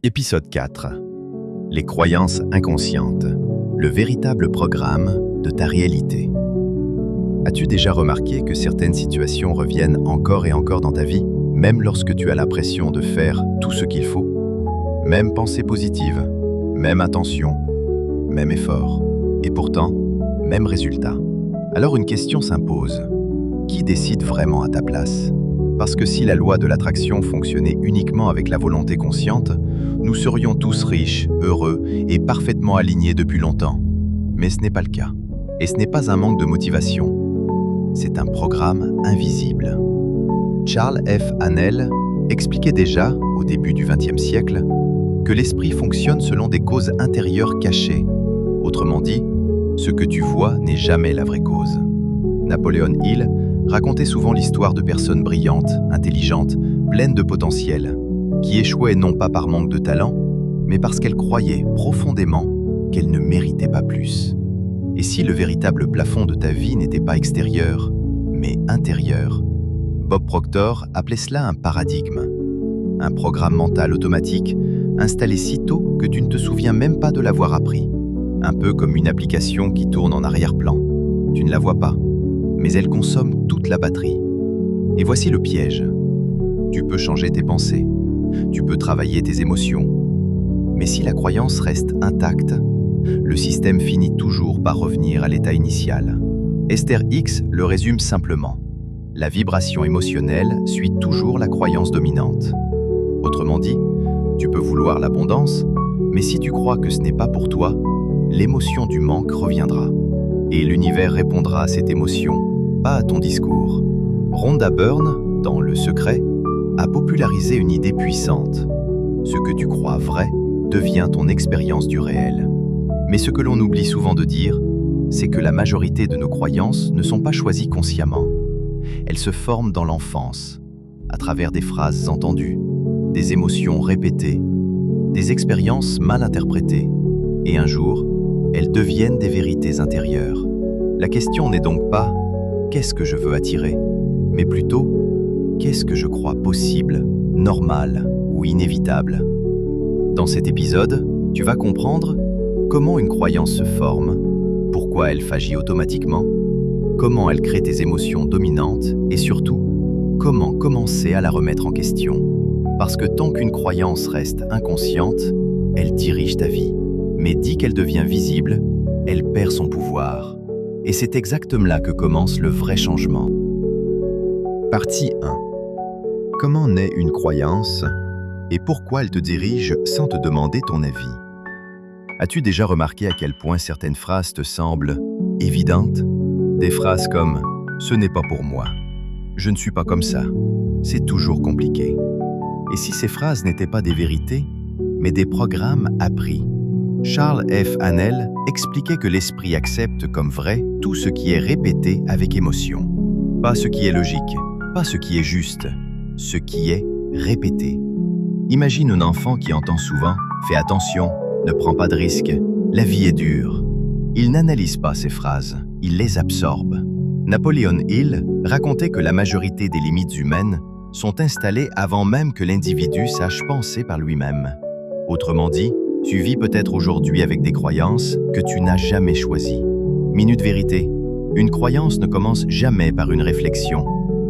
Épisode 4. Les croyances inconscientes. Le véritable programme de ta réalité. As-tu déjà remarqué que certaines situations reviennent encore et encore dans ta vie, même lorsque tu as l'impression de faire tout ce qu'il faut? Même pensée positive, même attention, même effort. Et pourtant, même résultat. Alors une question s'impose. Qui décide vraiment à ta place? Parce que si la loi de l'attraction fonctionnait uniquement avec la volonté consciente, nous serions tous riches, heureux et parfaitement alignés depuis longtemps. Mais ce n'est pas le cas. Et ce n'est pas un manque de motivation. C'est un programme invisible. Charles F. Haanel expliquait déjà, au début du XXe siècle, que l'esprit fonctionne selon des causes intérieures cachées. Autrement dit, ce que tu vois n'est jamais la vraie cause. Napoléon Hill racontait souvent l'histoire de personnes brillantes, intelligentes, pleines de potentiel, qui échouaient non pas par manque de talent, mais parce qu'elles croyaient profondément qu'elles ne méritaient pas plus. Et si le véritable plafond de ta vie n'était pas extérieur, mais intérieur? Bob Proctor appelait cela un paradigme, un programme mental automatique installé si tôt que tu ne te souviens même pas de l'avoir appris, un peu comme une application qui tourne en arrière-plan. Tu ne la vois pas, mais elle consomme toute la batterie. Et voici le piège. Tu peux changer tes pensées, tu peux travailler tes émotions, mais si la croyance reste intacte, le système finit toujours par revenir à l'état initial. Esther Hicks le résume simplement. La vibration émotionnelle suit toujours la croyance dominante. Autrement dit, tu peux vouloir l'abondance, mais si tu crois que ce n'est pas pour toi, l'émotion du manque reviendra. Et l'univers répondra à cette émotion, pas à ton discours. Rhonda Byrne, dans Le Secret, a popularisé une idée puissante. Ce que tu crois vrai devient ton expérience du réel. Mais ce que l'on oublie souvent de dire, c'est que la majorité de nos croyances ne sont pas choisies consciemment. Elles se forment dans l'enfance, à travers des phrases entendues, des émotions répétées, des expériences mal interprétées. Et un jour, elles deviennent des vérités intérieures. La question n'est donc pas « qu'est-ce que je veux attirer ?», mais plutôt « qu'est-ce que je crois possible, normal ou inévitable ?» Dans cet épisode, tu vas comprendre comment une croyance se forme, pourquoi elle agit automatiquement, comment elle crée tes émotions dominantes et surtout, comment commencer à la remettre en question. Parce que tant qu'une croyance reste inconsciente, elle dirige ta vie. Mais dès qu'elle devient visible, elle perd son pouvoir. Et c'est exactement là que commence le vrai changement. Partie 1. Comment naît une croyance et pourquoi elle te dirige sans te demander ton avis? As-tu déjà remarqué à quel point certaines phrases te semblent évidentes? Des phrases comme « ce n'est pas pour moi »,« je ne suis pas comme ça », c'est toujours compliqué. Et si ces phrases n'étaient pas des vérités, mais des programmes appris? Charles F. Haanel expliquait que l'esprit accepte comme vrai tout ce qui est répété avec émotion. Pas ce qui est logique, pas ce qui est juste, ce qui est répété. Imagine un enfant qui entend souvent « fais attention, ne prends pas de risques, la vie est dure ». Il n'analyse pas ces phrases, il les absorbe. Napoléon Hill racontait que la majorité des limites humaines sont installées avant même que l'individu sache penser par lui-même. Autrement dit, tu vis peut-être aujourd'hui avec des croyances que tu n'as jamais choisies. Minute vérité. Une croyance ne commence jamais par une réflexion.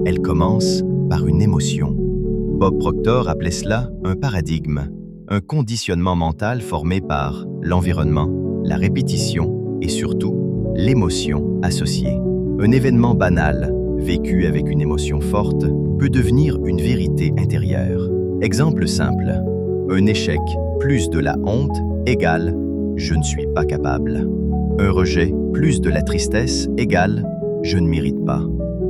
Elle commence par une émotion. Bob Proctor appelait cela un paradigme, un conditionnement mental formé par l'environnement, la répétition et surtout l'émotion associée. Un événement banal, vécu avec une émotion forte, peut devenir une vérité intérieure. Exemple simple. Un échec plus de la honte égale « je ne suis pas capable ». Un rejet plus de la tristesse égale « je ne mérite pas ».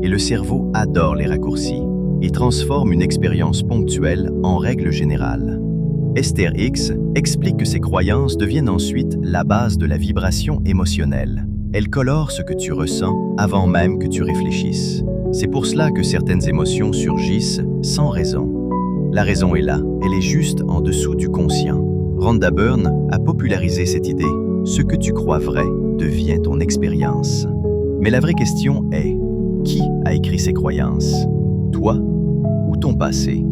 Et le cerveau adore les raccourcis. Il transforme une expérience ponctuelle en règle générale. Esther Hicks explique que ces croyances deviennent ensuite la base de la vibration émotionnelle. Elles colorent ce que tu ressens avant même que tu réfléchisses. C'est pour cela que certaines émotions surgissent sans raison. La raison est là, elle est juste en dessous du conscient. Rhonda Byrne a popularisé cette idée. Ce que tu crois vrai devient ton expérience. Mais la vraie question est, qui a écrit ces croyances? Toi ou ton passé?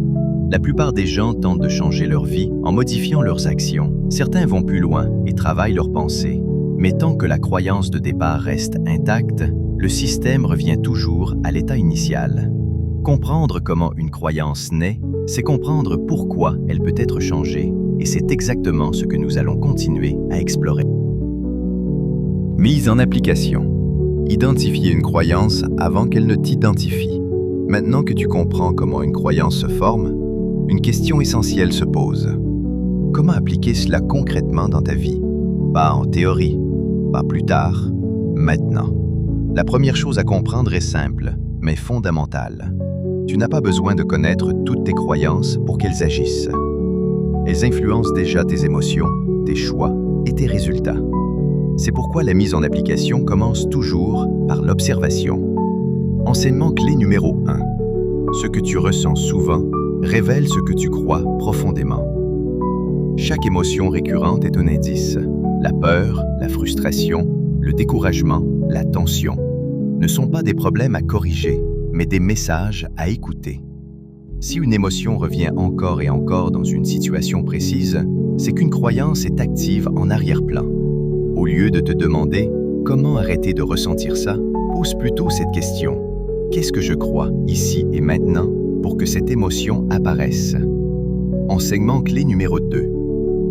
La plupart des gens tentent de changer leur vie en modifiant leurs actions. Certains vont plus loin et travaillent leurs pensées. Mais tant que la croyance de départ reste intacte, le système revient toujours à l'état initial. Comprendre comment une croyance naît, c'est comprendre pourquoi elle peut être changée. Et c'est exactement ce que nous allons continuer à explorer. Mise en application. Identifier une croyance avant qu'elle ne t'identifie. Maintenant que tu comprends comment une croyance se forme, une question essentielle se pose. Comment appliquer cela concrètement dans ta vie? Pas en théorie, pas plus tard, maintenant. La première chose à comprendre est simple, mais fondamentale. Tu n'as pas besoin de connaître toutes tes croyances pour qu'elles agissent. Elles influencent déjà tes émotions, tes choix et tes résultats. C'est pourquoi la mise en application commence toujours par l'observation. Enseignement clé numéro 1. Ce que tu ressens souvent révèle ce que tu crois profondément. Chaque émotion récurrente est un indice. La peur, la frustration, le découragement, la tension ne sont pas des problèmes à corriger, mais des messages à écouter. Si une émotion revient encore et encore dans une situation précise, c'est qu'une croyance est active en arrière-plan. Au lieu de te demander « Comment arrêter de ressentir ça ?», pose plutôt cette question « Qu'est-ce que je crois ici et maintenant pour que cette émotion apparaisse ?» Enseignement clé numéro 2.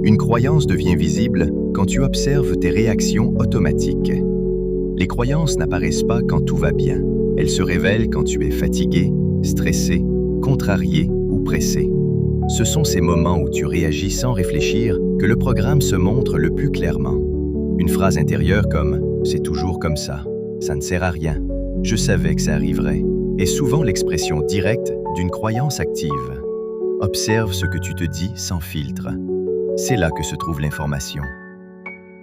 Une croyance devient visible quand tu observes tes réactions automatiques. Les croyances n'apparaissent pas quand tout va bien. Elles se révèlent quand tu es fatigué, stressé, contrarié ou pressé. Ce sont ces moments où tu réagis sans réfléchir que le programme se montre le plus clairement. Une phrase intérieure comme « c'est toujours comme ça, ça ne sert à rien, je savais que ça arriverait » est souvent l'expression directe d'une croyance active. Observe ce que tu te dis sans filtre. C'est là que se trouve l'information.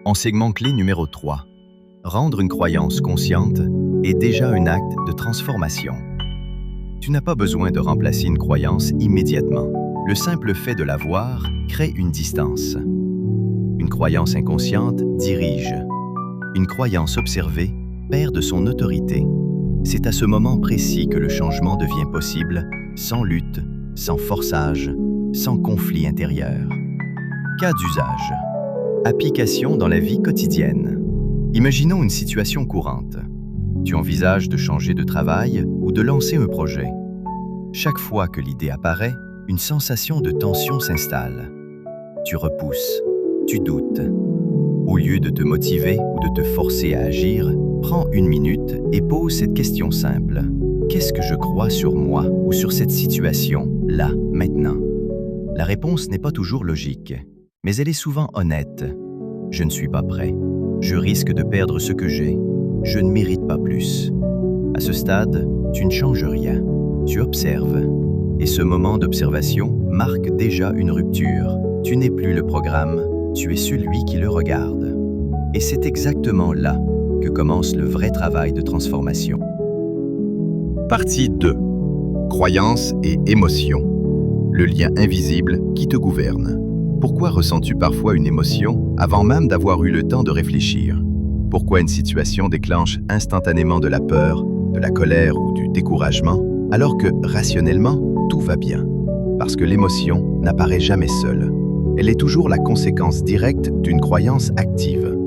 Enseignement clé numéro 3. Rendre une croyance consciente est déjà un acte de transformation. Tu n'as pas besoin de remplacer une croyance immédiatement. Le simple fait de la voir crée une distance. Une croyance inconsciente dirige. Une croyance observée perd de son autorité. C'est à ce moment précis que le changement devient possible, sans lutte, sans forçage, sans conflit intérieur. Cas d'usage. Application dans la vie quotidienne. Imaginons une situation courante. Tu envisages de changer de travail ou de lancer un projet. Chaque fois que l'idée apparaît, une sensation de tension s'installe. Tu repousses, tu doutes. Au lieu de te motiver ou de te forcer à agir, prends une minute et pose cette question simple. Qu'est-ce que je crois sur moi ou sur cette situation, là, maintenant? La réponse n'est pas toujours logique, mais elle est souvent honnête. Je ne suis pas prêt. Je risque de perdre ce que j'ai. Je ne mérite pas plus. À ce stade, tu ne changes rien. Tu observes. Et ce moment d'observation marque déjà une rupture. Tu n'es plus le programme, tu es celui qui le regarde. Et c'est exactement là que commence le vrai travail de transformation. Partie 2. Croyances et émotions. Le lien invisible qui te gouverne. Pourquoi ressens-tu parfois une émotion avant même d'avoir eu le temps de réfléchir? Pourquoi une situation déclenche instantanément de la peur, de la colère ou du découragement, alors que, rationnellement, tout va bien? Parce que l'émotion n'apparaît jamais seule. Elle est toujours la conséquence directe d'une croyance active.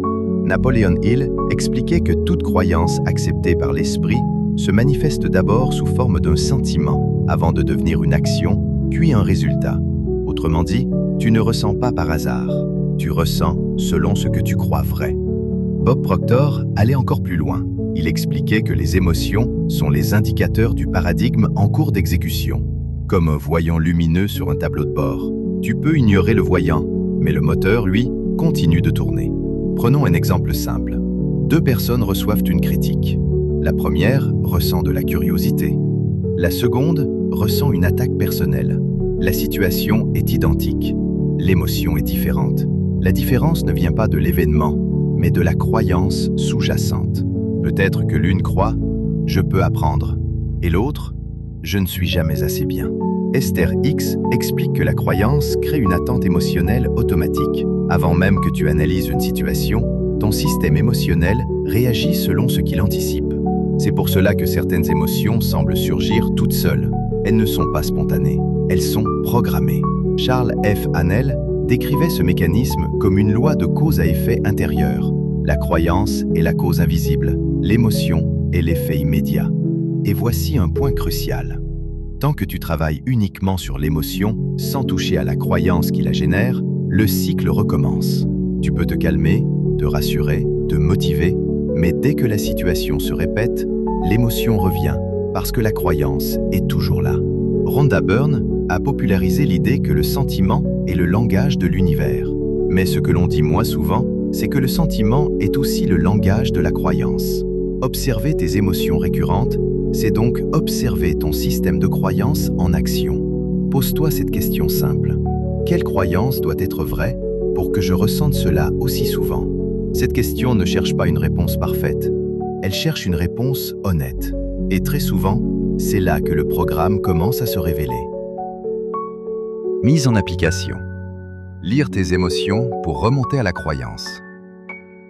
Napoleon Hill expliquait que toute croyance acceptée par l'esprit se manifeste d'abord sous forme d'un sentiment, avant de devenir une action, puis un résultat. Autrement dit, tu ne ressens pas par hasard, tu ressens selon ce que tu crois vrai. Bob Proctor allait encore plus loin. Il expliquait que les émotions sont les indicateurs du paradigme en cours d'exécution. Comme un voyant lumineux sur un tableau de bord. Tu peux ignorer le voyant, mais le moteur, lui, continue de tourner. Prenons un exemple simple. 2 personnes reçoivent une critique. La première ressent de la curiosité. La seconde ressent une attaque personnelle. La situation est identique. L'émotion est différente. La différence ne vient pas de l'événement, mais de la croyance sous-jacente. Peut-être que l'une croit « je peux apprendre » et l'autre « je ne suis jamais assez bien ». Esther Hicks explique que la croyance crée une attente émotionnelle automatique. Avant même que tu analyses une situation, ton système émotionnel réagit selon ce qu'il anticipe. C'est pour cela que certaines émotions semblent surgir toutes seules. Elles ne sont pas spontanées. elles sont programmées. Charles F. Haanel décrivait ce mécanisme comme une loi de cause à effet intérieur. La croyance est la cause invisible, l'émotion est l'effet immédiat. Et voici un point crucial. Tant que tu travailles uniquement sur l'émotion, sans toucher à la croyance qui la génère, le cycle recommence. Tu peux te calmer, te rassurer, te motiver, mais dès que la situation se répète, l'émotion revient parce que la croyance est toujours là. Rhonda Byrne a popularisé l'idée que le sentiment est le langage de l'univers. Mais ce que l'on dit moins souvent, c'est que le sentiment est aussi le langage de la croyance. Observer tes émotions récurrentes, c'est donc observer ton système de croyance en action. Pose-toi cette question simple. Quelle croyance doit être vraie pour que je ressente cela aussi souvent? Cette question ne cherche pas une réponse parfaite. Elle cherche une réponse honnête. Et très souvent, c'est là que le programme commence à se révéler. Mise en application. Lire tes émotions pour remonter à la croyance.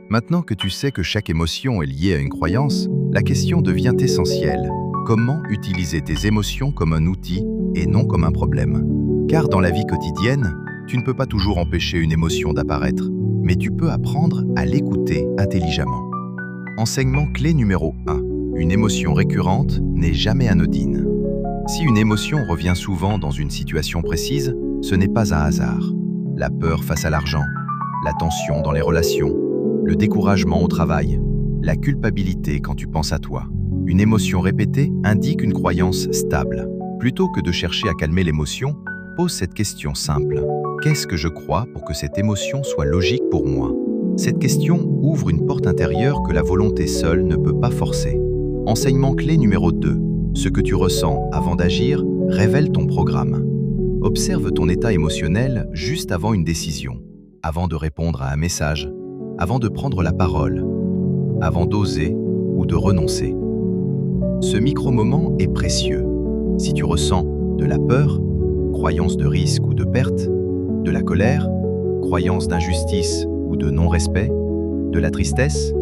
Maintenant que tu sais que chaque émotion est liée à une croyance, la question devient essentielle. Comment utiliser tes émotions comme un outil et non comme un problème? Car dans la vie quotidienne, tu ne peux pas toujours empêcher une émotion d'apparaître, mais tu peux apprendre à l'écouter intelligemment. Enseignement clé numéro 1. Une émotion récurrente n'est jamais anodine. Si une émotion revient souvent dans une situation précise, ce n'est pas un hasard. La peur face à l'argent, la tension dans les relations, le découragement au travail, la culpabilité quand tu penses à toi. Une émotion répétée indique une croyance stable. Plutôt que de chercher à calmer l'émotion, pose cette question simple. Qu'est-ce que je crois pour que cette émotion soit logique pour moi? Cette question ouvre une porte intérieure que la volonté seule ne peut pas forcer. Enseignement clé numéro 2. Ce que tu ressens avant d'agir révèle ton programme. Observe ton état émotionnel juste avant une décision, avant de répondre à un message, avant de prendre la parole, avant d'oser ou de renoncer. Ce micro-moment est précieux. Si tu ressens de la peur, croyance de risque ou de perte, de la colère, croyance d'injustice ou de non-respect, de la tristesse,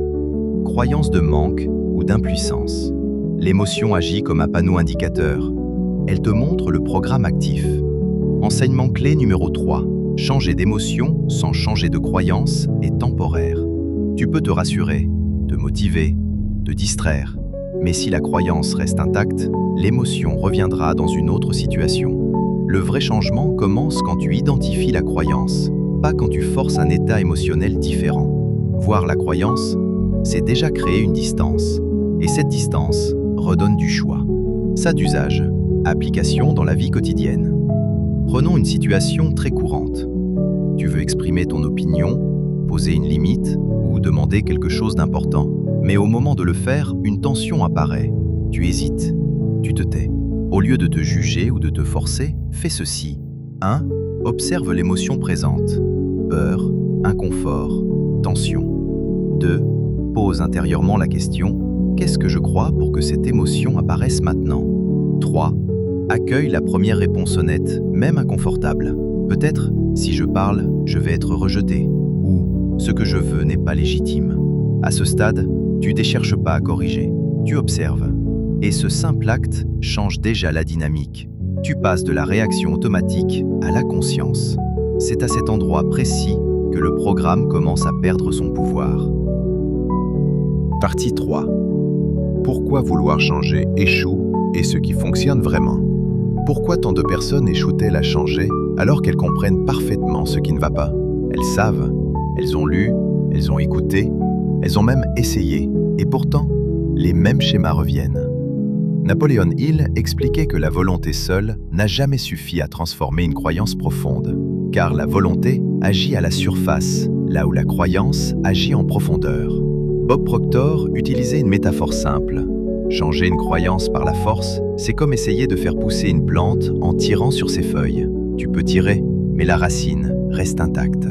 croyance de manque ou d'impuissance. L'émotion agit comme un panneau indicateur. Elle te montre le programme actif. Enseignement clé numéro 3. Changer d'émotion sans changer de croyance est temporaire. Tu peux te rassurer, te motiver, te distraire. Mais si la croyance reste intacte, l'émotion reviendra dans une autre situation. Le vrai changement commence quand tu identifies la croyance, pas quand tu forces un état émotionnel différent. Voir la croyance, c'est déjà créer une distance. Et cette distance redonne du choix. Ça d'usage, application dans la vie quotidienne. Prenons une situation très courante. Tu veux exprimer ton opinion, poser une limite ou demander quelque chose d'important. Mais au moment de le faire, une tension apparaît. Tu hésites, tu te tais. Au lieu de te juger ou de te forcer, fais ceci. 1. Observe l'émotion présente. Peur, inconfort, tension. 2. Pose intérieurement la question. Qu'est-ce que je crois pour que cette émotion apparaisse maintenant? 3. Accueille la première réponse honnête, même inconfortable. Peut-être, si je parle, je vais être rejeté. Ou, ce que je veux n'est pas légitime. À ce stade, tu ne cherches pas à corriger. Tu observes. Et ce simple acte change déjà la dynamique. Tu passes de la réaction automatique à la conscience. C'est à cet endroit précis que le programme commence à perdre son pouvoir. Partie 3. Pourquoi vouloir changer échoue et ce qui fonctionne vraiment? Pourquoi tant de personnes échouent-elles à changer alors qu'elles comprennent parfaitement ce qui ne va pas? Elles savent, elles ont lu, elles ont écouté, elles ont même essayé, et pourtant, les mêmes schémas reviennent. Napoléon Hill expliquait que la volonté seule n'a jamais suffi à transformer une croyance profonde, car la volonté agit à la surface, là où la croyance agit en profondeur. Bob Proctor utilisait une métaphore simple. Changer une croyance par la force, c'est comme essayer de faire pousser une plante en tirant sur ses feuilles. Tu peux tirer, mais la racine reste intacte.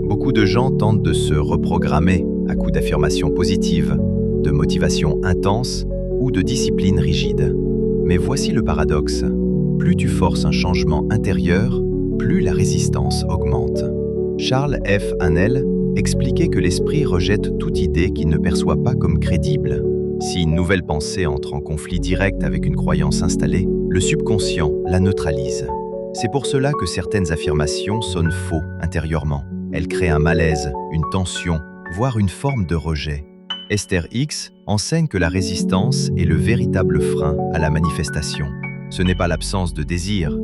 Beaucoup de gens tentent de se reprogrammer à coups d'affirmations positives, de motivation intense ou de discipline rigide. Mais voici le paradoxe. Plus tu forces un changement intérieur, plus la résistance augmente. Charles F. Haanel expliquait que l'esprit rejette toute idée qu'il ne perçoit pas comme crédible. Si une nouvelle pensée entre en conflit direct avec une croyance installée, le subconscient la neutralise. C'est pour cela que certaines affirmations sonnent faux intérieurement. Elles créent un malaise, une tension, voire une forme de rejet. Esther Hicks enseigne que la résistance est le véritable frein à la manifestation. Ce n'est pas l'absence de désir,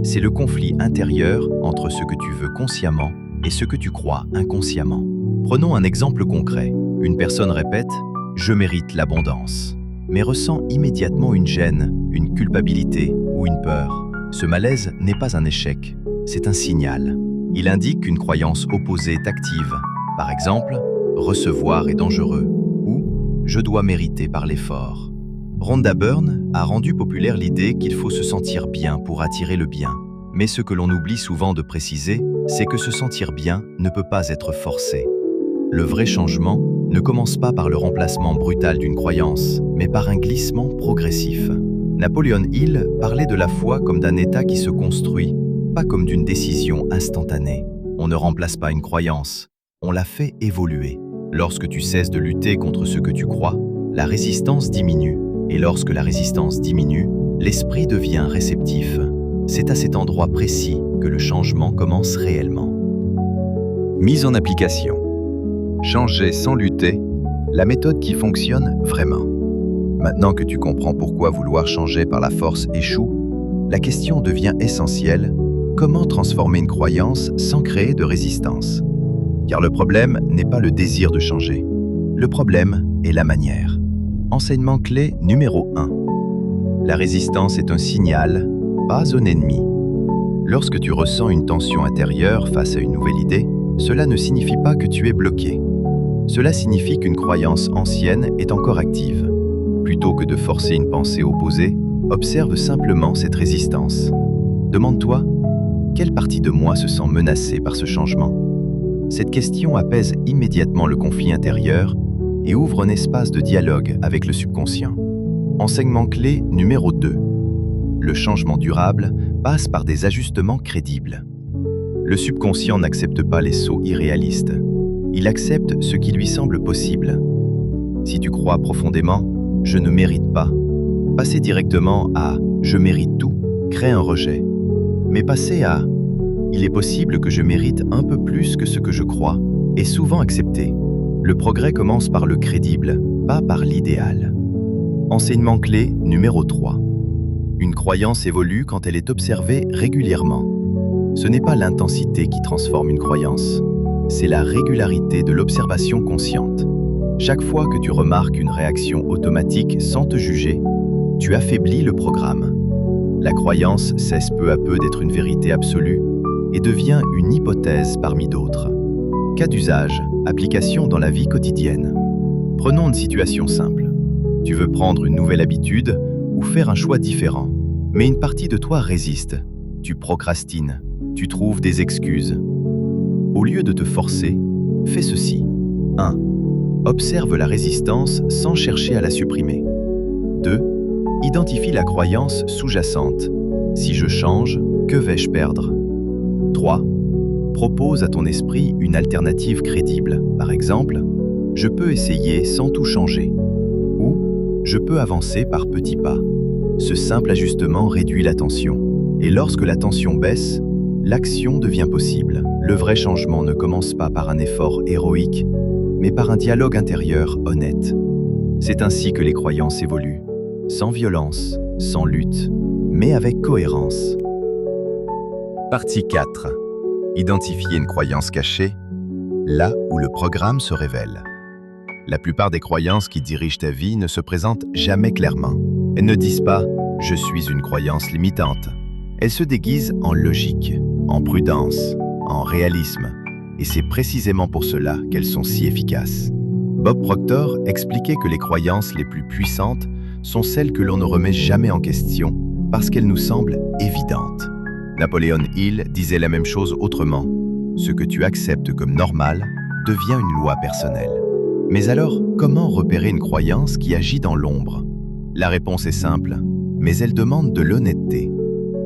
c'est le conflit intérieur entre ce que tu veux consciemment et ce que tu crois inconsciemment. Prenons un exemple concret. Une personne répète « Je mérite l'abondance », mais ressent immédiatement une gêne, une culpabilité ou une peur. Ce malaise n'est pas un échec, c'est un signal. Il indique qu'une croyance opposée est active. Par exemple, « Recevoir est dangereux » ou « Je dois mériter par l'effort ». Rhonda Byrne a rendu populaire l'idée qu'il faut se sentir bien pour attirer le bien. Mais ce que l'on oublie souvent de préciser, c'est que se sentir bien ne peut pas être forcé. Le vrai changement ne commence pas par le remplacement brutal d'une croyance, mais par un glissement progressif. Napoleon Hill parlait de la foi comme d'un état qui se construit, pas comme d'une décision instantanée. On ne remplace pas une croyance, on la fait évoluer. Lorsque tu cesses de lutter contre ce que tu crois, la résistance diminue. Et lorsque la résistance diminue, l'esprit devient réceptif. C'est à cet endroit précis que le changement commence réellement. Mise en application. Changer sans lutter, la méthode qui fonctionne vraiment. Maintenant que tu comprends pourquoi vouloir changer par la force échoue, la question devient essentielle: comment transformer une croyance sans créer de résistance? Car le problème n'est pas le désir de changer. Le problème est la manière. Enseignement clé numéro 1. La résistance est un signal, pas un ennemi. Lorsque tu ressens une tension intérieure face à une nouvelle idée, cela ne signifie pas que tu es bloqué. Cela signifie qu'une croyance ancienne est encore active. Plutôt que de forcer une pensée opposée, observe simplement cette résistance. Demande-toi, quelle partie de moi se sent menacée par ce changement? Cette question apaise immédiatement le conflit intérieur et ouvre un espace de dialogue avec le subconscient. Enseignement clé numéro 2. Le changement durable passe par des ajustements crédibles. Le subconscient n'accepte pas les sauts irréalistes. Il accepte ce qui lui semble possible. Si tu crois profondément « je ne mérite pas », passer directement à « je mérite tout » crée un rejet. Mais passer à « il est possible que je mérite un peu plus que ce que je crois » est souvent accepté. Le progrès commence par le crédible, pas par l'idéal. Enseignement clé numéro 3. Une croyance évolue quand elle est observée régulièrement. Ce n'est pas l'intensité qui transforme une croyance, c'est la régularité de l'observation consciente. Chaque fois que tu remarques une réaction automatique sans te juger, tu affaiblis le programme. La croyance cesse peu à peu d'être une vérité absolue et devient une hypothèse parmi d'autres. Cas d'usage, application dans la vie quotidienne. Prenons une situation simple. Tu veux prendre une nouvelle habitude ou faire un choix différent, mais une partie de toi résiste. Tu procrastines, tu trouves des excuses. Au lieu de te forcer, fais ceci. 1. Observe la résistance sans chercher à la supprimer. 2. Identifie la croyance sous-jacente. Si je change, que vais-je perdre? 3. Propose à ton esprit une alternative crédible. Par exemple, je peux essayer sans tout changer. Ou je peux avancer par petits pas. Ce simple ajustement réduit la tension. Et lorsque la tension baisse, l'action devient possible. Le vrai changement ne commence pas par un effort héroïque, mais par un dialogue intérieur honnête. C'est ainsi que les croyances évoluent, sans violence, sans lutte, mais avec cohérence. Partie 4. Identifier une croyance cachée, là où le programme se révèle. La plupart des croyances qui dirigent ta vie ne se présentent jamais clairement. Elles ne disent pas « je suis une croyance limitante ». Elles se déguisent en logique, en prudence, en réalisme. Et c'est précisément pour cela qu'elles sont si efficaces. Bob Proctor expliquait que les croyances les plus puissantes sont celles que l'on ne remet jamais en question parce qu'elles nous semblent évidentes. Napoleon Hill disait la même chose autrement. Ce que tu acceptes comme normal devient une loi personnelle. Mais alors, comment repérer une croyance qui agit dans l'ombre? La réponse est simple, mais elle demande de l'honnêteté.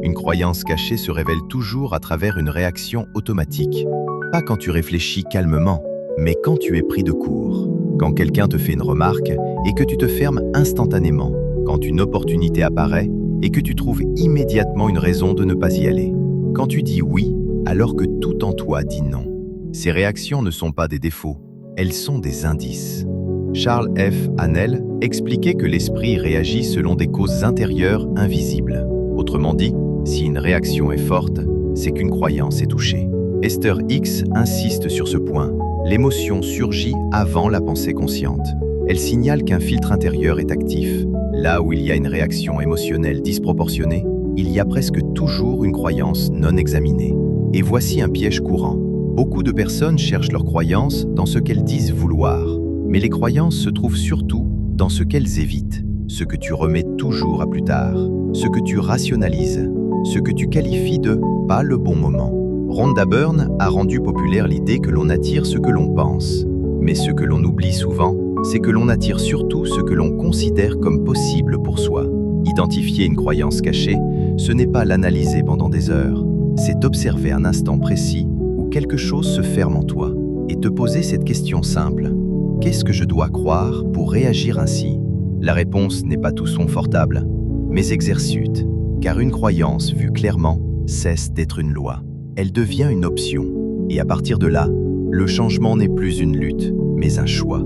Une croyance cachée se révèle toujours à travers une réaction automatique. Pas quand tu réfléchis calmement, mais quand tu es pris de court. Quand quelqu'un te fait une remarque et que tu te fermes instantanément. Quand une opportunité apparaît et que tu trouves immédiatement une raison de ne pas y aller. Quand tu dis oui, alors que tout en toi dit non, ces réactions ne sont pas des défauts, elles sont des indices. Charles F. Hannell expliquait que l'esprit réagit selon des causes intérieures invisibles. Autrement dit, si une réaction est forte, c'est qu'une croyance est touchée. Esther Hicks insiste sur ce point. L'émotion surgit avant la pensée consciente. Elle signale qu'un filtre intérieur est actif. Là où il y a une réaction émotionnelle disproportionnée, il y a presque toujours une croyance non examinée. Et voici un piège courant. Beaucoup de personnes cherchent leur croyance dans ce qu'elles disent vouloir. Mais les croyances se trouvent surtout dans ce qu'elles évitent, ce que tu remets toujours à plus tard, ce que tu rationalises, ce que tu qualifies de « pas le bon moment ». Rhonda Byrne a rendu populaire l'idée que l'on attire ce que l'on pense. Mais ce que l'on oublie souvent, c'est que l'on attire surtout ce que l'on considère comme possible pour soi. Identifier une croyance cachée, ce n'est pas l'analyser pendant des heures. C'est observer un instant précis où quelque chose se ferme en toi et te poser cette question simple. Qu'est-ce que je dois croire pour réagir ainsi? La réponse n'est pas tous confortable, mais exercite, car une croyance vue clairement cesse d'être une loi. Elle devient une option, et à partir de là, le changement n'est plus une lutte, mais un choix.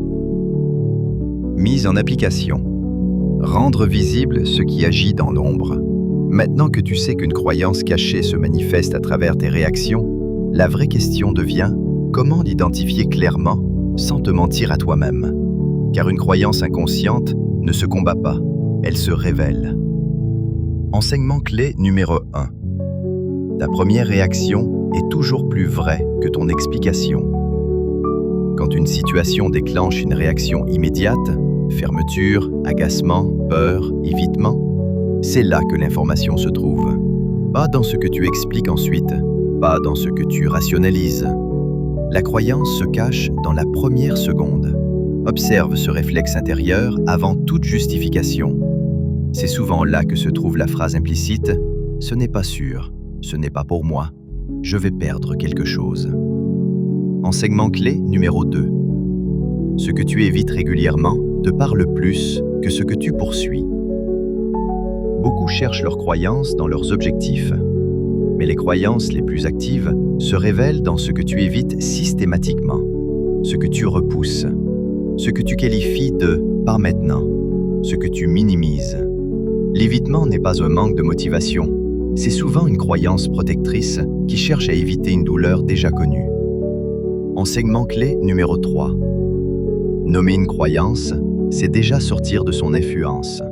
Mise en application. Rendre visible ce qui agit dans l'ombre. Maintenant que tu sais qu'une croyance cachée se manifeste à travers tes réactions, la vraie question devient comment l'identifier clairement sans te mentir à toi-même. Car une croyance inconsciente ne se combat pas, elle se révèle. Enseignement clé numéro 1. Ta première réaction est toujours plus vraie que ton explication. Quand une situation déclenche une réaction immédiate, fermeture, agacement, peur, évitement, c'est là que l'information se trouve. Pas dans ce que tu expliques ensuite, pas dans ce que tu rationalises. La croyance se cache dans la première seconde. Observe ce réflexe intérieur avant toute justification. C'est souvent là que se trouve la phrase implicite « Ce n'est pas sûr, ce n'est pas pour moi, je vais perdre quelque chose ». Enseignement clé numéro 2. Ce que tu évites régulièrement te parle plus que ce que tu poursuis. Beaucoup cherchent leurs croyances dans leurs objectifs, mais les croyances les plus actives se révèlent dans ce que tu évites systématiquement, ce que tu repousses, ce que tu qualifies de « pas maintenant », ce que tu minimises. L'évitement n'est pas un manque de motivation, c'est souvent une croyance protectrice qui cherche à éviter une douleur déjà connue. Enseignement clé numéro 3. Nommer une croyance, c'est déjà sortir de son influence.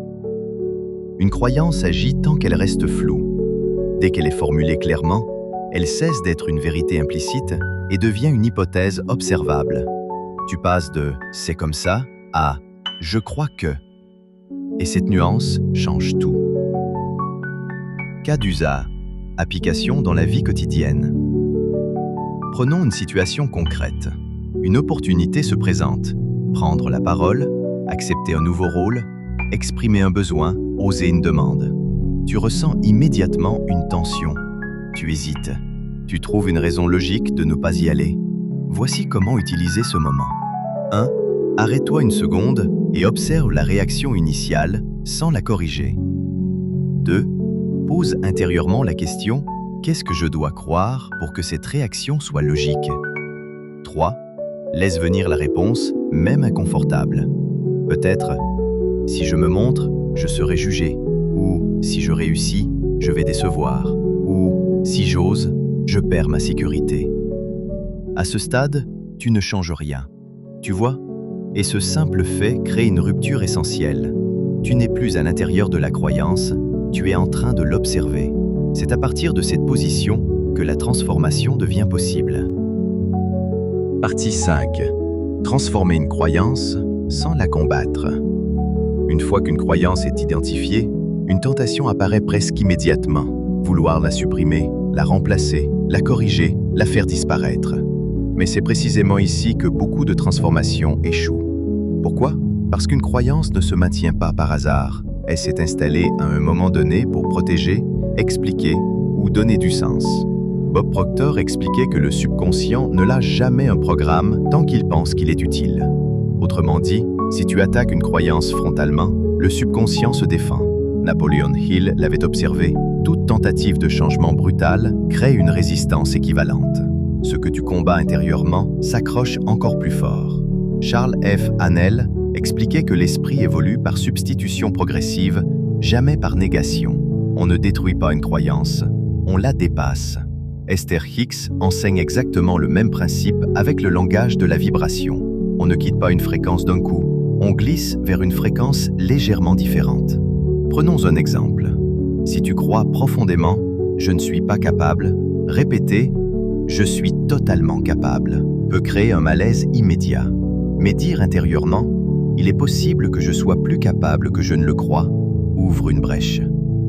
Une croyance agit tant qu'elle reste floue. Dès qu'elle est formulée clairement, elle cesse d'être une vérité implicite et devient une hypothèse observable. Tu passes de « c'est comme ça » à « je crois que ». Et cette nuance change tout. Cas d'usage, application dans la vie quotidienne. Prenons une situation concrète. Une opportunité se présente. Prendre la parole, accepter un nouveau rôle, exprimer un besoin, oser une demande. Tu ressens immédiatement une tension. Tu hésites. Tu trouves une raison logique de ne pas y aller. Voici comment utiliser ce moment. 1. Arrête-toi une seconde et observe la réaction initiale sans la corriger. 2. Pose intérieurement la question « Qu'est-ce que je dois croire pour que cette réaction soit logique ?» 3. Laisse venir la réponse, même inconfortable. Peut-être « Si je me montre, je serai jugé » ou « Si je réussis, je vais décevoir » ou « Si j'ose, je perds ma sécurité ». À ce stade, tu ne changes rien. Tu vois? Et ce simple fait crée une rupture essentielle. Tu n'es plus à l'intérieur de la croyance, tu es en train de l'observer. C'est à partir de cette position que la transformation devient possible. Partie 5. Transformer une croyance sans la combattre. Une fois qu'une croyance est identifiée, une tentation apparaît presque immédiatement. Vouloir la supprimer, la remplacer, la corriger, la faire disparaître. Mais c'est précisément ici que beaucoup de transformations échouent. Pourquoi? Parce qu'une croyance ne se maintient pas par hasard. Elle s'est installée à un moment donné pour protéger, expliquer ou donner du sens. Bob Proctor expliquait que le subconscient ne lâche jamais un programme tant qu'il pense qu'il est utile. Autrement dit, si tu attaques une croyance frontalement, le subconscient se défend. Napoleon Hill l'avait observé, toute tentative de changement brutal crée une résistance équivalente. Ce que tu combats intérieurement s'accroche encore plus fort. Charles F. Hannell expliquait que l'esprit évolue par substitution progressive, jamais par négation. On ne détruit pas une croyance, on la dépasse. Esther Hicks enseigne exactement le même principe avec le langage de la vibration. On ne quitte pas une fréquence d'un coup, on glisse vers une fréquence légèrement différente. Prenons un exemple. Si tu crois profondément « je ne suis pas capable », répéter « je suis totalement capable » peut créer un malaise immédiat. Mais dire intérieurement « il est possible que je sois plus capable que je ne le crois » ouvre une brèche.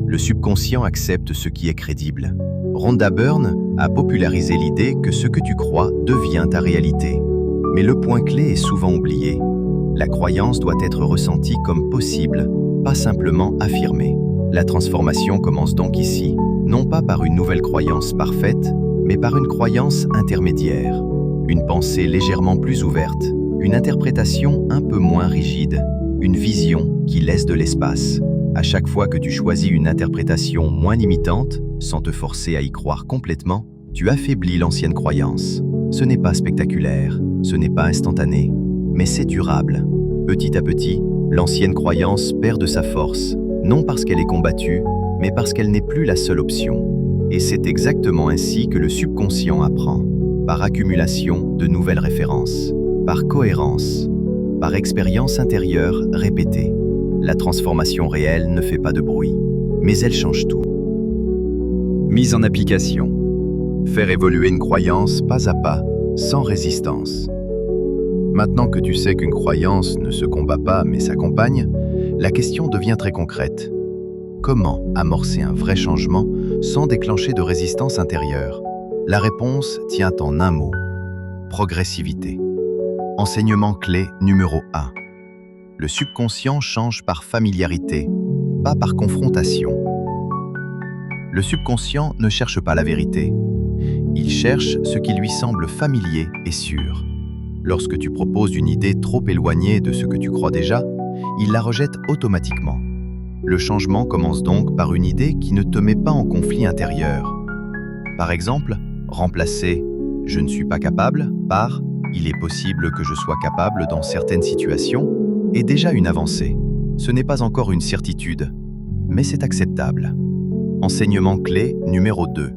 Le subconscient accepte ce qui est crédible. Rhonda Byrne a popularisé l'idée que ce que tu crois devient ta réalité. Mais le point clé est souvent oublié. La croyance doit être ressentie comme possible, pas simplement affirmée. La transformation commence donc ici, non pas par une nouvelle croyance parfaite, mais par une croyance intermédiaire. Une pensée légèrement plus ouverte, une interprétation un peu moins rigide, une vision qui laisse de l'espace. À chaque fois que tu choisis une interprétation moins limitante, sans te forcer à y croire complètement, tu affaiblis l'ancienne croyance. Ce n'est pas spectaculaire, ce n'est pas instantané, mais c'est durable. Petit à petit, l'ancienne croyance perd de sa force, non parce qu'elle est combattue, mais parce qu'elle n'est plus la seule option. Et c'est exactement ainsi que le subconscient apprend, par accumulation de nouvelles références, par cohérence, par expérience intérieure répétée. La transformation réelle ne fait pas de bruit, mais elle change tout. Mise en application. Faire évoluer une croyance pas à pas, sans résistance. Maintenant que tu sais qu'une croyance ne se combat pas mais s'accompagne, la question devient très concrète. Comment amorcer un vrai changement sans déclencher de résistance intérieure? La réponse tient en un mot: progressivité. Enseignement clé numéro 1. Le subconscient change par familiarité, pas par confrontation. Le subconscient ne cherche pas la vérité. Il cherche ce qui lui semble familier et sûr. Lorsque tu proposes une idée trop éloignée de ce que tu crois déjà, il la rejette automatiquement. Le changement commence donc par une idée qui ne te met pas en conflit intérieur. Par exemple, remplacer « je ne suis pas capable » par « il est possible que je sois capable dans certaines situations » est déjà une avancée. Ce n'est pas encore une certitude, mais c'est acceptable. Enseignement clé numéro 2.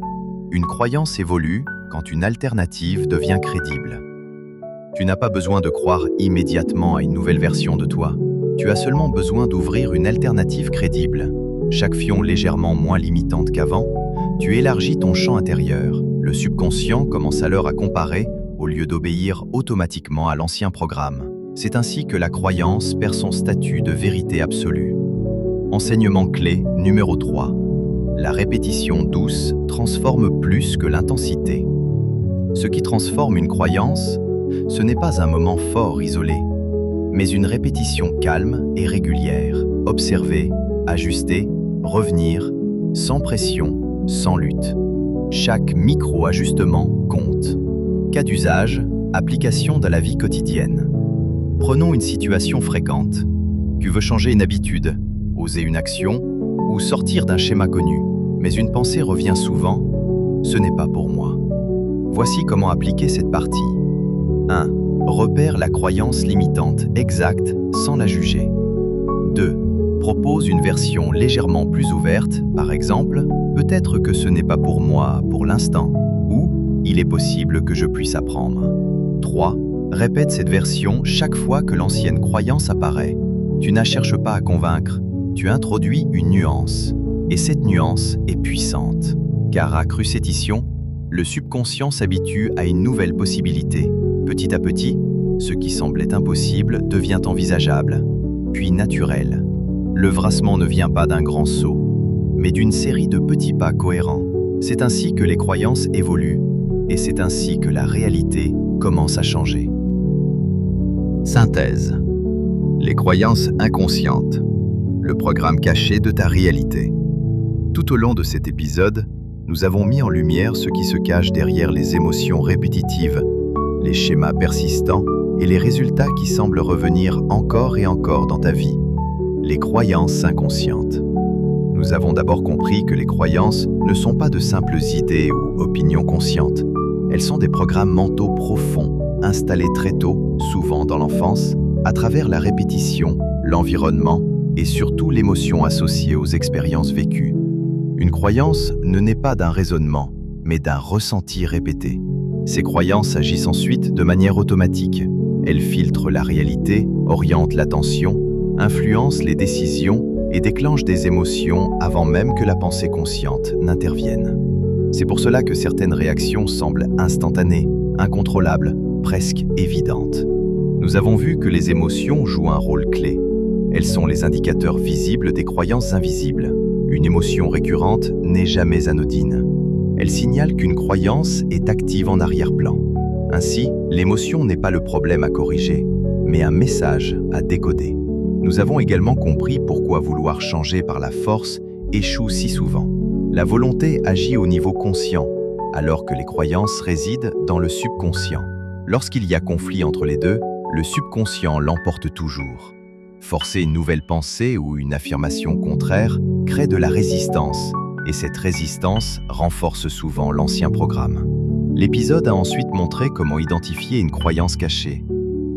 Une croyance évolue quand une alternative devient crédible. Tu n'as pas besoin de croire immédiatement à une nouvelle version de toi. Tu as seulement besoin d'ouvrir une alternative crédible. Chaque fion légèrement moins limitante qu'avant, tu élargis ton champ intérieur. Le subconscient commence alors à comparer au lieu d'obéir automatiquement à l'ancien programme. C'est ainsi que la croyance perd son statut de vérité absolue. Enseignement clé numéro 3. La répétition douce transforme plus que l'intensité. Ce qui transforme une croyance, ce n'est pas un moment fort isolé, mais une répétition calme et régulière. Observer, ajuster, revenir, sans pression, sans lutte. Chaque micro-ajustement compte. Cas d'usage, application dans la vie quotidienne. Prenons une situation fréquente. Tu veux changer une habitude, oser une action ou sortir d'un schéma connu, mais une pensée revient souvent « ce n'est pas pour moi ». Voici comment appliquer cette partie. 1. Repère la croyance limitante exacte sans la juger. 2. Propose une version légèrement plus ouverte, par exemple « peut-être que ce n'est pas pour moi pour l'instant » ou « il est possible que je puisse apprendre ». 3. Répète cette version chaque fois que l'ancienne croyance apparaît. Tu ne cherches pas à convaincre, tu introduis une nuance. Et cette nuance est puissante, car à Crucétition, le subconscient s'habitue à une nouvelle possibilité. Petit à petit, ce qui semblait impossible devient envisageable, puis naturel. Le vrassement ne vient pas d'un grand saut, mais d'une série de petits pas cohérents. C'est ainsi que les croyances évoluent, et c'est ainsi que la réalité commence à changer. Synthèse. Les croyances inconscientes. Le programme caché de ta réalité. Tout au long de cet épisode, nous avons mis en lumière ce qui se cache derrière les émotions répétitives, les schémas persistants et les résultats qui semblent revenir encore et encore dans ta vie. Les croyances inconscientes. nous avons d'abord compris que les croyances ne sont pas de simples idées ou opinions conscientes. Elles sont des programmes mentaux profonds, installés très tôt, souvent dans l'enfance, à travers la répétition, l'environnement et surtout l'émotion associée aux expériences vécues. Une croyance ne naît pas d'un raisonnement, mais d'un ressenti répété. Ces croyances agissent ensuite de manière automatique. Elles filtrent la réalité, orientent l'attention, influencent les décisions et déclenchent des émotions avant même que la pensée consciente n'intervienne. C'est pour cela que certaines réactions semblent instantanées, incontrôlables, presque évidentes. Nous avons vu que les émotions jouent un rôle clé. Elles sont les indicateurs visibles des croyances invisibles. Une émotion récurrente n'est jamais anodine. Elle signale qu'une croyance est active en arrière-plan. Ainsi, l'émotion n'est pas le problème à corriger, mais un message à décoder. Nous avons également compris pourquoi vouloir changer par la force échoue si souvent. La volonté agit au niveau conscient, alors que les croyances résident dans le subconscient. Lorsqu'il y a conflit entre les deux, le subconscient l'emporte toujours. Forcer une nouvelle pensée ou une affirmation contraire crée de la résistance, et cette résistance renforce souvent l'ancien programme. L'épisode a ensuite montré comment identifier une croyance cachée,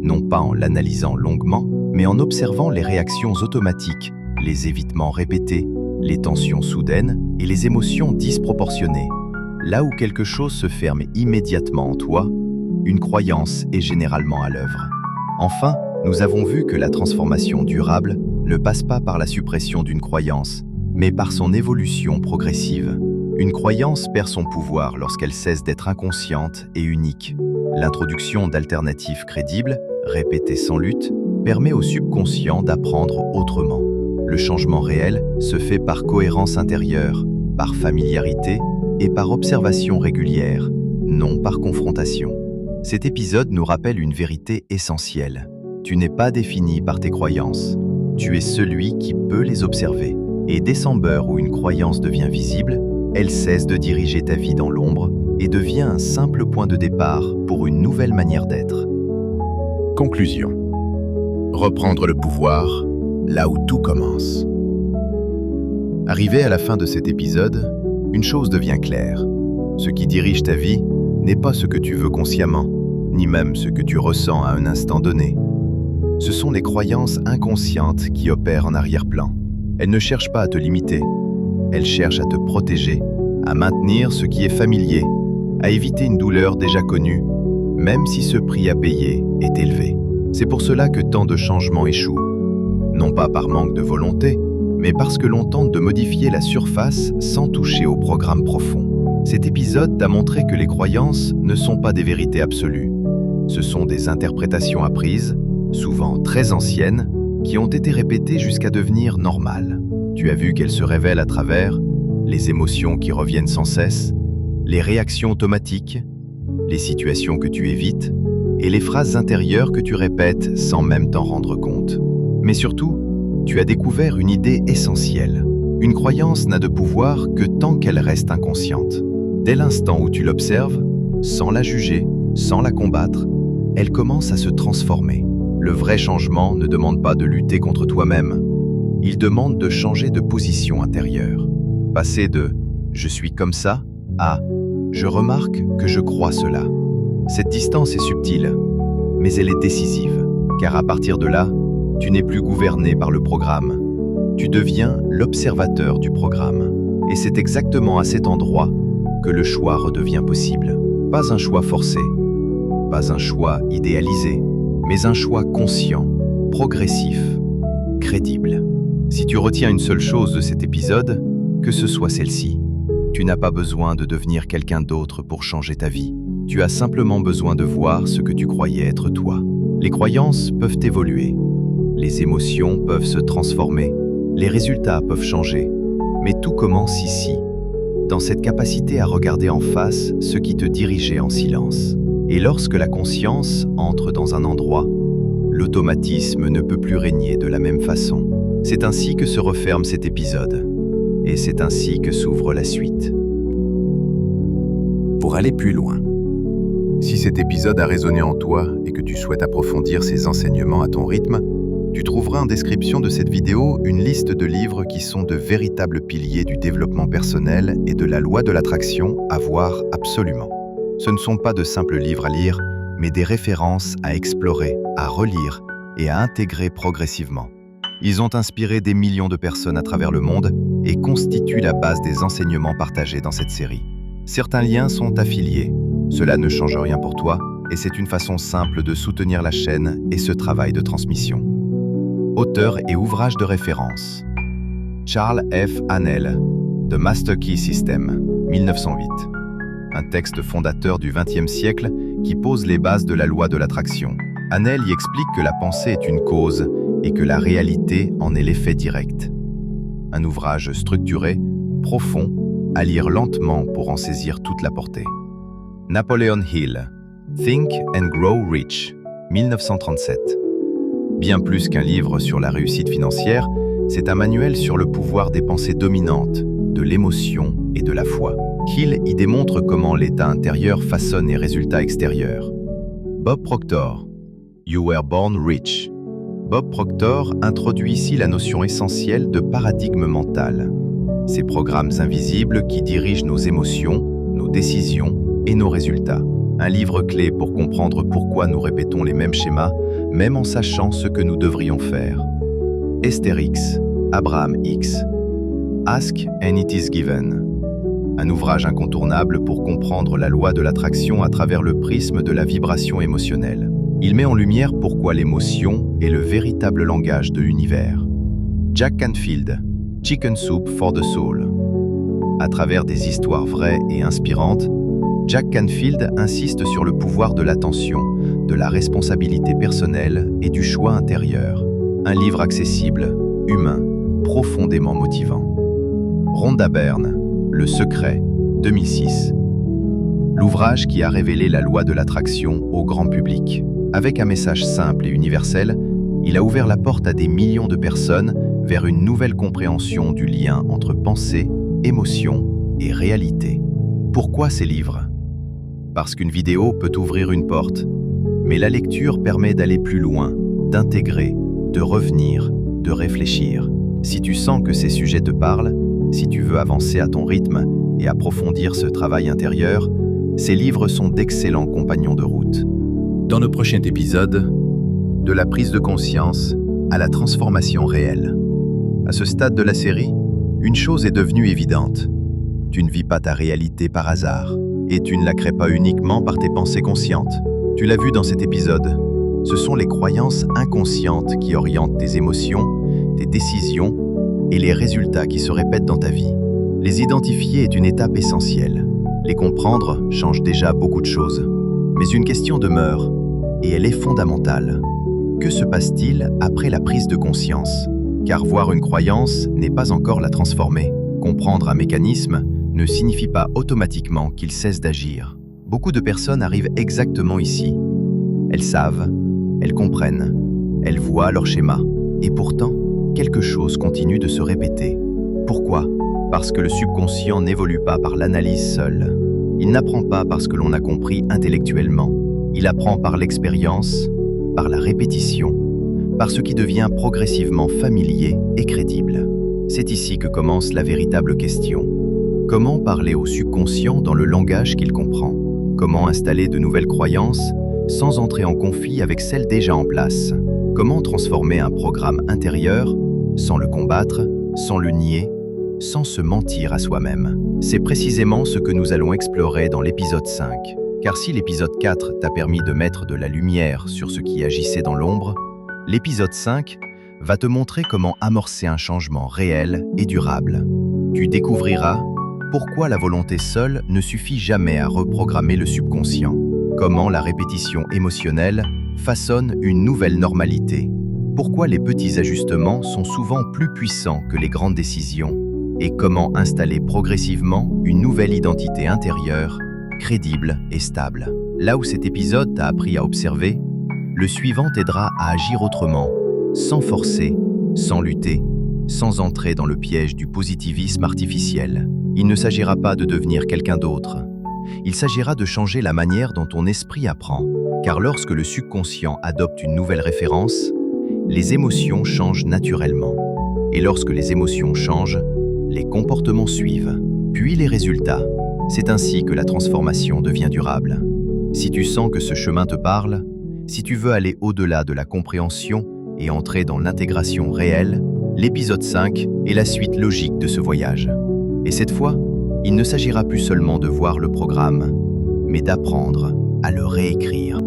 non pas en l'analysant longuement, mais en observant les réactions automatiques, les évitements répétés, les tensions soudaines et les émotions disproportionnées. Là où quelque chose se ferme immédiatement en toi, une croyance est généralement à l'œuvre. Enfin, nous avons vu que la transformation durable ne passe pas par la suppression d'une croyance, mais par son évolution progressive. Une croyance perd son pouvoir lorsqu'elle cesse d'être inconsciente et unique. L'introduction d'alternatives crédibles, répétées sans lutte, permet au subconscient d'apprendre autrement. Le changement réel se fait par cohérence intérieure, par familiarité et par observation régulière, non par confrontation. Cet épisode nous rappelle une vérité essentielle. Tu n'es pas défini par tes croyances. Tu es celui qui peut les observer. Et dès où une croyance devient visible, elle cesse de diriger ta vie dans l'ombre et devient un simple point de départ pour une nouvelle manière d'être. Conclusion. Reprendre le pouvoir là où tout commence. Arrivé à la fin de cet épisode, une chose devient claire. Ce qui dirige ta vie n'est pas ce que tu veux consciemment, ni même ce que tu ressens à un instant donné. Ce sont les croyances inconscientes qui opèrent en arrière-plan. Elles ne cherchent pas à te limiter. Elles cherchent à te protéger, à maintenir ce qui est familier, à éviter une douleur déjà connue, même si ce prix à payer est élevé. C'est pour cela que tant de changements échouent. Non pas par manque de volonté, mais parce que l'on tente de modifier la surface sans toucher au programme profond. Cet épisode t'a montré que les croyances ne sont pas des vérités absolues. Ce sont des interprétations apprises, souvent très anciennes, qui ont été répétées jusqu'à devenir normales. Tu as vu qu'elles se révèlent à travers les émotions qui reviennent sans cesse, les réactions automatiques, les situations que tu évites et les phrases intérieures que tu répètes sans même t'en rendre compte. Mais surtout, tu as découvert une idée essentielle. Une croyance n'a de pouvoir que tant qu'elle reste inconsciente. Dès l'instant où tu l'observes, sans la juger, sans la combattre, elle commence à se transformer. Le vrai changement ne demande pas de lutter contre toi-même. Il demande de changer de position intérieure. Passer de « je suis comme ça » à « je remarque que je crois cela ». Cette distance est subtile, mais elle est décisive, car à partir de là, tu n'es plus gouverné par le programme. Tu deviens l'observateur du programme. Et c'est exactement à cet endroit que le choix redevient possible. Pas un choix forcé, pas un choix idéalisé, mais un choix conscient, progressif, crédible. Si tu retiens une seule chose de cet épisode, que ce soit celle-ci. Tu n'as pas besoin de devenir quelqu'un d'autre pour changer ta vie. Tu as simplement besoin de voir ce que tu croyais être toi. Les croyances peuvent évoluer. Les émotions peuvent se transformer. Les résultats peuvent changer. Mais tout commence ici, dans cette capacité à regarder en face ce qui te dirigeait en silence. Et lorsque la conscience entre dans un endroit, l'automatisme ne peut plus régner de la même façon. C'est ainsi que se referme cet épisode. Et c'est ainsi que s'ouvre la suite. Pour aller plus loin. Si cet épisode a résonné en toi et que tu souhaites approfondir ces enseignements à ton rythme, Tu trouveras en description de cette vidéo une liste de livres qui sont de véritables piliers du développement personnel et de la loi de l'attraction à voir absolument. Ce ne sont pas de simples livres à lire, mais des références à explorer, à relire et à intégrer progressivement. Ils ont inspiré des millions de personnes à travers le monde et constituent la base des enseignements partagés dans cette série. Certains liens sont affiliés. Cela ne change rien pour toi et c'est une façon simple de soutenir la chaîne et ce travail de transmission. Auteur et ouvrage de référence. Charles F. Haanel, The Master Key System, 1908. Un texte fondateur du XXe siècle qui pose les bases de la loi de l'attraction. Haanel y explique que la pensée est une cause et que la réalité en est l'effet direct. Un ouvrage structuré, profond, à lire lentement pour en saisir toute la portée. Napoleon Hill, Think and Grow Rich, 1937. Bien plus qu'un livre sur la réussite financière, c'est un manuel sur le pouvoir des pensées dominantes, de l'émotion et de la foi. Hill y démontre comment l'état intérieur façonne les résultats extérieurs. Bob Proctor, You Were Born Rich. Bob Proctor introduit ici la notion essentielle de paradigme mental. Ces programmes invisibles qui dirigent nos émotions, nos décisions et nos résultats. Un livre clé pour comprendre pourquoi nous répétons les mêmes schémas, même en sachant ce que nous devrions faire. Esther Hicks, Abraham Hicks, Ask and It Is Given. Un ouvrage incontournable pour comprendre la loi de l'attraction à travers le prisme de la vibration émotionnelle. Il met en lumière pourquoi l'émotion est le véritable langage de l'univers. Jack Canfield, Chicken Soup for the Soul. À travers des histoires vraies et inspirantes, Jack Canfield insiste sur le pouvoir de l'attention, de la responsabilité personnelle et du choix intérieur. Un livre accessible, humain, profondément motivant. Rhonda Byrne, Le Secret, 2006. L'ouvrage qui a révélé la loi de l'attraction au grand public. Avec un message simple et universel, il a ouvert la porte à des millions de personnes vers une nouvelle compréhension du lien entre pensée, émotion et réalité. Pourquoi ces livres ? Parce qu'une vidéo peut ouvrir une porte, mais la lecture permet d'aller plus loin, d'intégrer, de revenir, de réfléchir. Si tu sens que ces sujets te parlent, si tu veux avancer à ton rythme et approfondir ce travail intérieur, ces livres sont d'excellents compagnons de route. Dans le prochain épisode, De la prise de conscience à la transformation réelle. À ce stade de la série, une chose est devenue évidente. Tu ne vis pas ta réalité par hasard. Et tu ne la crées pas uniquement par tes pensées conscientes. Tu l'as vu dans cet épisode. Ce sont les croyances inconscientes qui orientent tes émotions, tes décisions et les résultats qui se répètent dans ta vie. Les identifier est une étape essentielle. Les comprendre change déjà beaucoup de choses. Mais une question demeure, et elle est fondamentale. Que se passe-t-il après la prise de conscience ? Car voir une croyance n'est pas encore la transformer. Comprendre un mécanisme ne signifie pas automatiquement qu'il cesse d'agir. Beaucoup de personnes arrivent exactement ici. Elles savent, elles comprennent, elles voient leur schéma. Et pourtant, quelque chose continue de se répéter. Pourquoi ? Parce que le subconscient n'évolue pas par l'analyse seule. Il n'apprend pas parce que l'on a compris intellectuellement. Il apprend par l'expérience, par la répétition, par ce qui devient progressivement familier et crédible. C'est ici que commence la véritable question. Comment parler au subconscient dans le langage qu'il comprend ? Comment installer de nouvelles croyances sans entrer en conflit avec celles déjà en place ? Comment transformer un programme intérieur sans le combattre, sans le nier, sans se mentir à soi-même ? C'est précisément ce que nous allons explorer dans l'épisode 5. Car si l'épisode 4 t'a permis de mettre de la lumière sur ce qui agissait dans l'ombre, l'épisode 5 va te montrer comment amorcer un changement réel et durable. Tu découvriras pourquoi la volonté seule ne suffit jamais à reprogrammer le subconscient. Comment la répétition émotionnelle façonne une nouvelle normalité. Pourquoi les petits ajustements sont souvent plus puissants que les grandes décisions. Et comment installer progressivement une nouvelle identité intérieure, crédible et stable. Là où cet épisode t'a appris à observer, le suivant t'aidera à agir autrement, sans forcer, sans lutter, sans entrer dans le piège du positivisme artificiel. Il ne s'agira pas de devenir quelqu'un d'autre. Il s'agira de changer la manière dont ton esprit apprend. Car lorsque le subconscient adopte une nouvelle référence, Les émotions changent naturellement. Et lorsque les émotions changent, les comportements suivent, puis les résultats. C'est ainsi que la transformation devient durable. Si tu sens que ce chemin te parle, si tu veux aller au-delà de la compréhension et entrer dans l'intégration réelle, l'épisode 5 est la suite logique de ce voyage. Et cette fois, il ne s'agira plus seulement de voir le programme, mais d'apprendre à le réécrire.